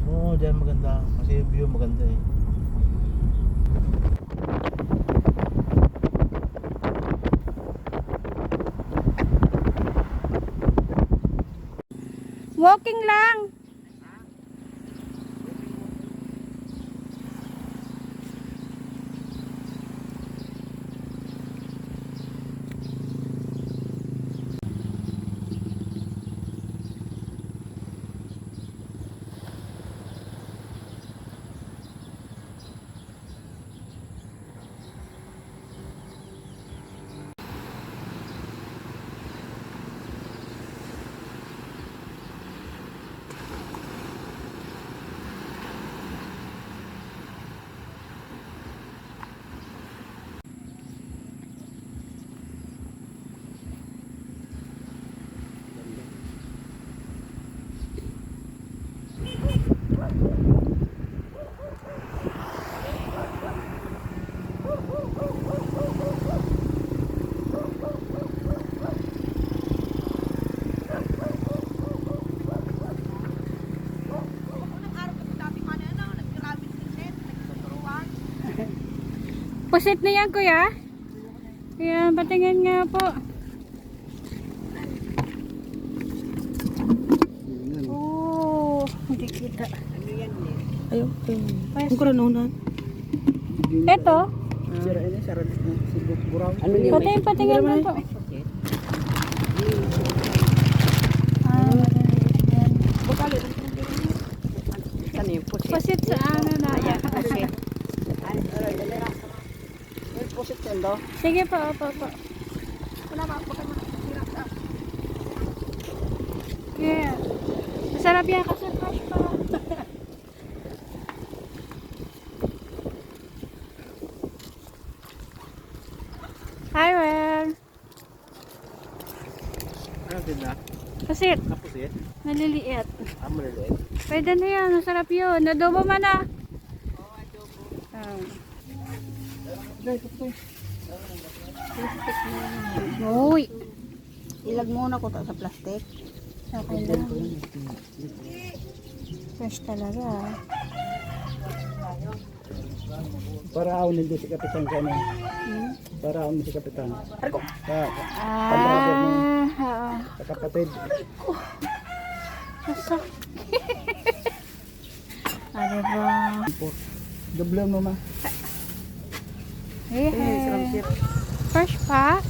Oo, dyan maganda. Kasi yung view maganda eh. Walking lang. Pusit na yan, kuya. Kaya patingin nga po. Oh, hindi kita. Ayaw. Ang karanunan. Ito. Sira ini sarap sibuk buraw. Ano yun? Patingin mo po. Bakal yan. Ano yung pusit? Pusit sa ano na. Pusit. May pusit yan daw. Sige po, po. Wala ba? Bakal mo. Yeah. Masarap yan kasi fresh pa. Hi, Ren. Ano tinda? Pusit. Pusit? Maliliit. Maliliit. Pwede na yan. Masarap yun. Adobo man na. Uy. Ilag muna ko sa plastic. Okay lang. Fresh talaga. Para ako nandito si Kapitan ka na. Para ako si Kapitan. Oo. Sa kapatid. Masak. Ano ba? Doble mo ma. Hey. Fresh pa?